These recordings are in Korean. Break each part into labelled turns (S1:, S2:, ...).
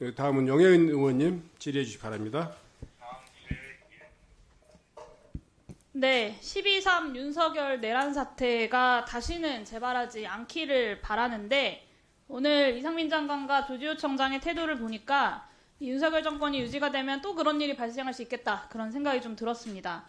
S1: 네, 다음은 영혜은 의원님 질의해 주시기 바랍니다.
S2: 네, 12.3 윤석열 내란 사태가 다시는 재발하지 않기를 바라는데 오늘 이상민 장관과 조지호 청장의 태도를 보니까 이 윤석열 정권이 유지가 되면 또 그런 일이 발생할 수 있겠다 그런 생각이 좀 들었습니다.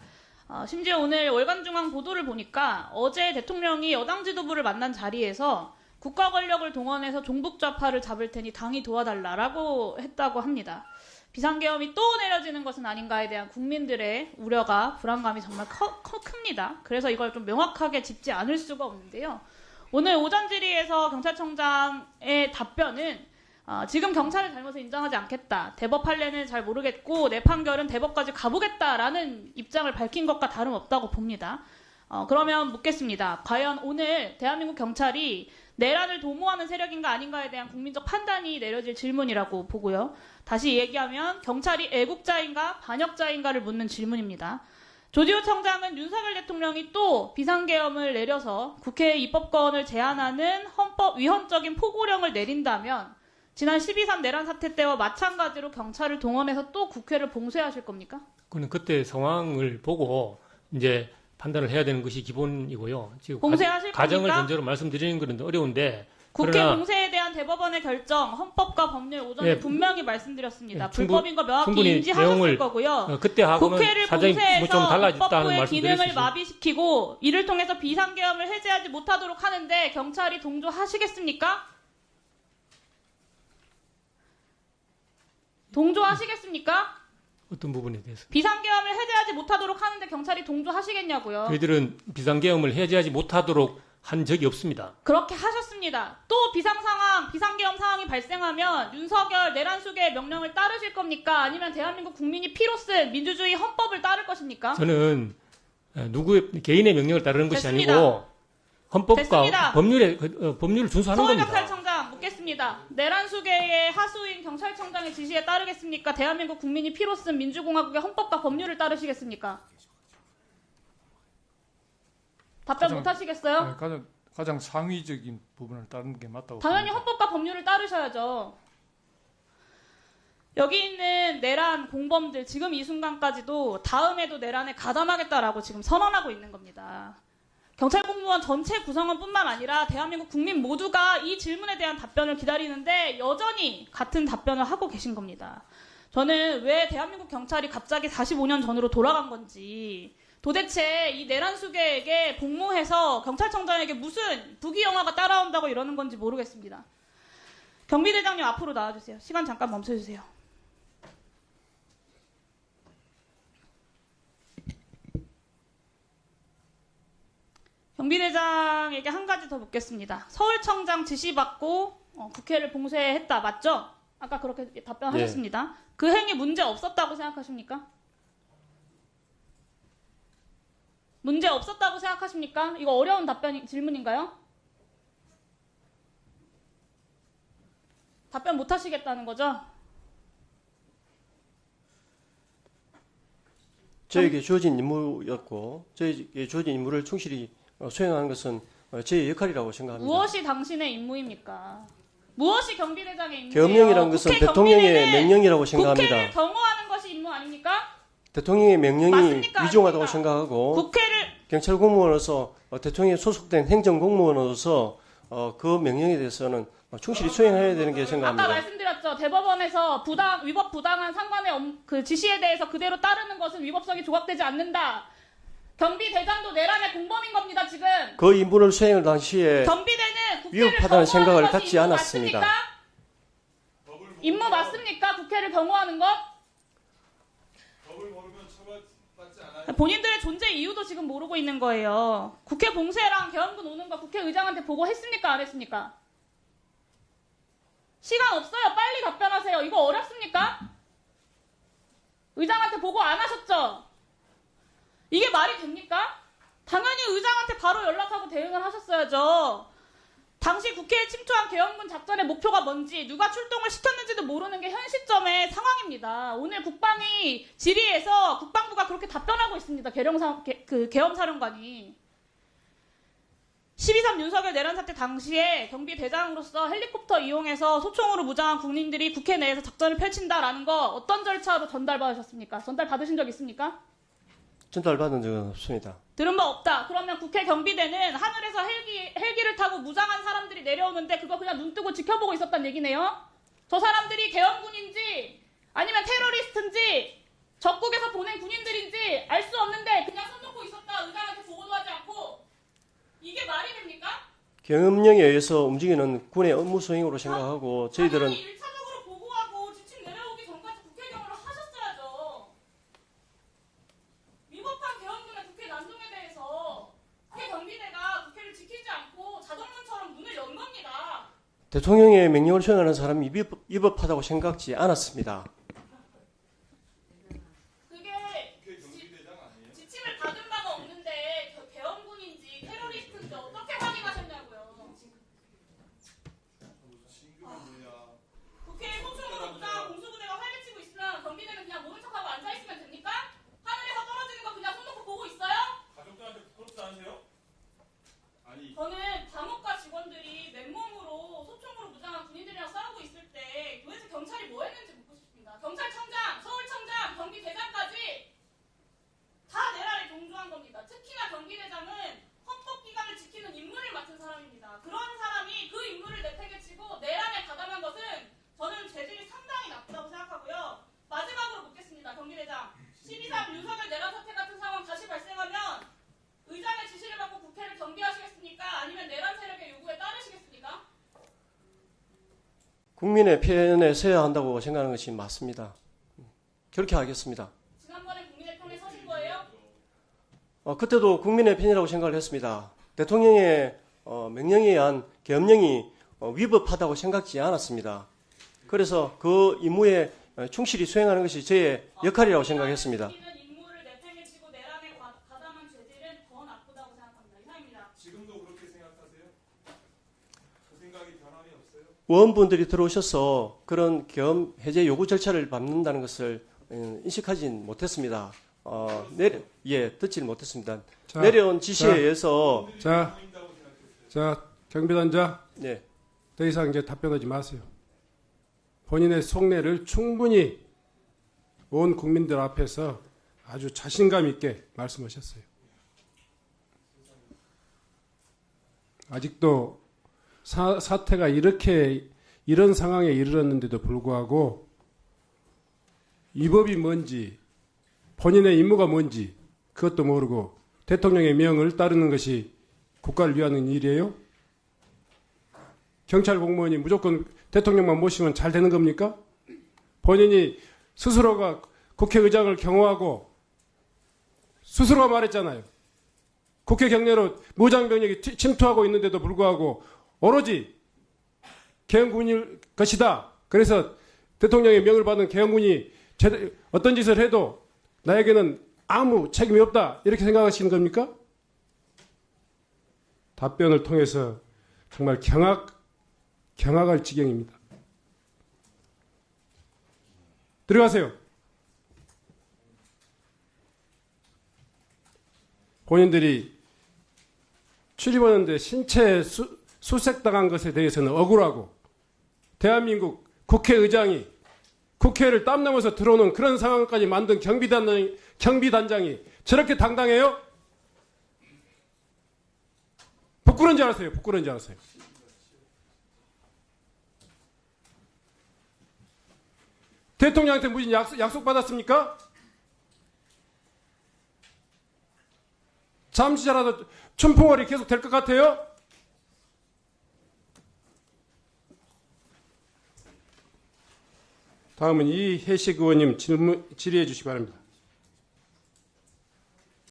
S2: 심지어 오늘 월간중앙 보도를 보니까 어제 대통령이 여당 지도부를 만난 자리에서 국가 권력을 동원해서 종북 좌파를 잡을 테니 당이 도와달라라고 했다고 합니다. 비상계엄이 또 내려지는 것은 아닌가에 대한 국민들의 우려가 불안감이 정말 큽니다. 그래서 이걸 좀 명확하게 짚지 않을 수가 없는데요. 오늘 오전 질의에서 경찰청장의 답변은 지금 경찰의 잘못을 인정하지 않겠다. 대법 판례는 잘 모르겠고 내 판결은 대법까지 가보겠다라는 입장을 밝힌 것과 다름없다고 봅니다. 그러면 묻겠습니다. 과연 오늘 대한민국 경찰이 내란을 도모하는 세력인가 아닌가에 대한 국민적 판단이 내려질 질문이라고 보고요. 다시 얘기하면 경찰이 애국자인가 반역자인가를 묻는 질문입니다. 조지호 청장은 윤석열 대통령이 또 비상계엄을 내려서 국회 입법권을 제한하는 헌법 위헌적인 포고령을 내린다면 지난 12.3 내란 사태 때와 마찬가지로 경찰을 동원해서 또 국회를 봉쇄하실 겁니까?
S3: 그는 그때 상황을 보고 이제 판단을 해야 되는 것이 기본이고요. 지금
S2: 봉쇄하실
S3: 가정을
S2: 겁니까?
S3: 전제로 말씀드리는 것은 어려운데
S2: 국회
S3: 그러나
S2: 봉쇄에 대한 대법원의 결정, 헌법과 법률 오전에
S3: 예,
S2: 분명히 말씀드렸습니다.
S3: 예,
S2: 불법인 거 명확히
S3: 충분히
S2: 인지하셨을
S3: 내용을
S2: 거고요.
S3: 그때하고는
S2: 국회를
S3: 사정이 좀
S2: 봉쇄해서
S3: 달라졌다는
S2: 입법부의
S3: 말씀드릴 수
S2: 기능을
S3: 있습니다.
S2: 마비시키고 이를 통해서 비상계엄을 해제하지 못하도록 하는데 경찰이 동조하시겠습니까? 동조하시겠습니까?
S3: 어떤 부분에 대해서
S2: 비상계엄을 해제하지 못하도록 하는데 경찰이 동조하시겠냐고요.
S3: 저희들은 비상계엄을 해제하지 못하도록 한 적이 없습니다.
S2: 그렇게 하셨습니다. 또 비상계엄 상황이 발생하면 윤석열 내란 수계의 명령을 따르실 겁니까? 아니면 대한민국 국민이 피로 쓴 민주주의 헌법을 따를 것입니까?
S3: 저는 누구의 개인의 명령을 따르는 것이
S2: 됐습니다.
S3: 아니고 헌법과
S2: 됐습니다.
S3: 법률을 준수하는 겁니다.
S2: 서울경찰청장 묻겠습니다. 내란 수계의 하수인 경찰청장의 지시에 따르겠습니까? 대한민국 국민이 피로 쓴 민주공화국의 헌법과 법률을 따르시겠습니까? 답변 못 하시겠어요?
S4: 가장 상위적인 부분을 따르는 게 맞다고
S2: 당연히
S4: 봅니다.
S2: 헌법과 법률을 따르셔야죠. 여기 있는 내란 공범들 지금 이 순간까지도 다음에도 내란에 가담하겠다라고 지금 선언하고 있는 겁니다. 경찰 공무원 전체 구성원뿐만 아니라 대한민국 국민 모두가 이 질문에 대한 답변을 기다리는데 여전히 같은 답변을 하고 계신 겁니다. 저는 왜 대한민국 경찰이 갑자기 45년 전으로 돌아간 건지 도대체 이 내란 수계에게 복무해서 경찰청장에게 무슨 부귀영화가 따라온다고 이러는 건지 모르겠습니다. 경비대장님 앞으로 나와주세요. 시간 잠깐 멈춰주세요. 경비대장에게 한 가지 더 묻겠습니다. 서울청장 지시받고 국회를 봉쇄했다. 맞죠? 아까 그렇게 답변하셨습니다. 그 행위 문제 없었다고 생각하십니까? 문제 없었다고 생각하십니까? 이거 어려운 질문인가요? 답변 못 하시겠다는 거죠?
S5: 저에게 주어진 임무였고 저에게 주어진 임무를 충실히 수행하는 것은 제 역할이라고 생각합니다.
S2: 무엇이 당신의 임무입니까? 무엇이 경비대장의 임무예요?
S5: 계엄령이라는 것은 대통령의 명령이라고 생각합니다.
S2: 국회를 경호하는 것이 임무 아닙니까?
S5: 대통령의 명령이
S2: 맞습니까?
S5: 위중하다고
S2: 아닙니까?
S5: 생각하고
S2: 국회를
S5: 경찰 공무원으로서 대통령에 소속된 행정 공무원으로서 그 명령에 대해서는 충실히 수행해야 되는 게
S2: 아까
S5: 생각합니다.
S2: 말씀드렸죠. 대법원에서 위법 부당한 상관의 그 지시에 대해서 그대로 따르는 것은 위법성이 조각되지 않는다. 경비대장도 내란의 공범인 겁니다. 지금.
S5: 그 임무를 수행할 당시에
S2: 경비대는 국회를
S5: 위협하다는 생각을
S2: 경호하는 것이
S5: 갖지
S2: 임무
S5: 않았습니다.
S2: 맞습니까? 임무 맞습니까? 국회를 경호하는 것? 본인들의 존재 이유도 지금 모르고 있는 거예요. 국회 봉쇄랑 계엄군 오는 거 국회의장한테 보고했습니까? 안 했습니까? 시간 없어요. 빨리 답변하세요. 이거 어렵습니까? 의장한테 보고 안 하셨죠? 이게 말이 됩니까? 당연히 의장한테 바로 연락하고 대응을 하셨어야죠. 당시 국회에 침투한 계엄군 작전의 목표가 뭔지 누가 출동을 시켰는지도 모르는 게 현 시점의 상황입니다. 오늘 국방위 질의에서 국방부가 그렇게 답변하고 있습니다. 계엄사령관이. 12.3 윤석열 내란 사태 당시에 경비대장으로서 헬리콥터 이용해서 소총으로 무장한 군인들이 국회 내에서 작전을 펼친다라는 거 어떤 절차로 전달받으셨습니까? 전달받으신 적 있습니까?
S5: 전달받은 적은 없습니다.
S2: 들은 바 없다. 그러면 국회 경비대는 하늘에서 헬기를 타고 무장한 사람들이 내려오는데 그거 그냥 눈 뜨고 지켜보고 있었단 얘기네요. 저 사람들이 계엄군인지 아니면 테러리스트인지 적국에서 보낸 군인들인지 알 수 없는데 그냥 손 놓고 있었다. 의장한테 보고도 하지 않고. 이게 말이 됩니까?
S5: 계엄령에 의해서 움직이는 군의 업무 수행으로 생각하고 저희들은
S2: 당연히 1차적으로 보고하고 지침 내려오기 전까지 국회 경호를 하셨어야죠. 위법한 계엄군의 국회 난동에 대해서 국회 경비대가 국회를 지키지 않고 자정문처럼 문을 연 겁니다.
S5: 대통령의 명령을 수행하는 사람이 위법하다고 생각지 않았습니다.
S2: 그게 지침을 받은 바가 없는데 계엄군인지 테러리스트인지 어떻게 확인하셨냐고요. 국회에 소총으로 무장한 공수부대가 활개치고 있으면 경비대는 그냥 모른 척하고 앉아있으면 됩니까? 하늘에서 떨어지는 거 그냥 손 놓고 보고 있어요?
S6: 가족들한테 부끄럽지 않으세요? 아니
S2: 저는 감옥과 직원들이 맨몸으로 소총으로 무장한 군인들이랑 싸우고 있을 때 도대체 경찰이 뭐 했는지 묻고 싶습니다. 경찰청장, 서울청장, 경비대장까지 다 내란에 동조한 겁니다. 특히나 경비대장은 헌법기관을 지키는 임무를 맡은 사람입니다. 그런 사람이 그 임무를 내팽개치고 내란에 가담한 것은 저는 죄질이 상당히 나쁘다고 생각하고요. 마지막으로 묻겠습니다. 경비대장. 12.3 윤석열 내란 사태 같은 상황 다시 발생하면 의장의 지시를 받고 국회를 경비하시겠습니까? 아니면 내란 세력의 요구에 따르시겠습니까?
S5: 국민의 편에 서야 한다고 생각하는 것이 맞습니다. 그렇게 하겠습니다.
S2: 지난번에 국민의 편에 서신 거예요?
S5: 그때도 국민의 편이라고 생각을 했습니다. 대통령의 명령에 의한 계엄령이 위법하다고 생각지 않았습니다. 그래서 그 임무에 충실히 수행하는 것이 저의 역할이라고 생각했습니다.
S2: 지키는 임무를 내팽개치고 내란에 가담한 죄질은 더 나쁘다고 생각합니다. 이상입니다.
S6: 지금도 그렇게 생각하세요? 그 생각이 변함이 없어요?
S5: 의원분들이 들어오셔서 그런 계엄 해제 요구 절차를 밟는다는 것을 인식하진 못했습니다. 듣지를 못했습니다.
S1: 자,
S5: 내려온 지시에 의해서
S1: 자, 경비단장,
S5: 네,
S1: 더 이상 이제 답변하지 마세요. 본인의 속내를 충분히 온 국민들 앞에서 아주 자신감 있게 말씀하셨어요. 아직도 사태가 이런 상황에 이르렀는데도 불구하고 위법이 뭔지 본인의 임무가 뭔지 그것도 모르고 대통령의 명을 따르는 것이 국가를 위하는 일이에요? 경찰 공무원이 무조건 대통령만 모시면 잘 되는 겁니까? 본인이 스스로가 국회의장을 경호하고 스스로가 말했잖아요. 국회 경내로 무장병력이 침투하고 있는데도 불구하고 오로지 계엄군일 것이다. 그래서 대통령의 명을 받은 계엄군이 어떤 짓을 해도 나에게는 아무 책임이 없다. 이렇게 생각하시는 겁니까? 답변을 통해서 정말 경악할 지경입니다. 들어가세요. 본인들이 출입하는데 신체 수색당한 것에 대해서는 억울하고 대한민국 국회의장이 국회를 땀 넘어서 들어오는 그런 상황까지 만든 경비단장이 저렇게 당당해요? 부끄러운지 알았어요. 부끄러운지 알았어요. 대통령한테 무슨 약속 받았습니까? 잠시라도 춘풍월이 계속 될 것 같아요? 다음은 이혜식 의원님 질의해 주시기 바랍니다.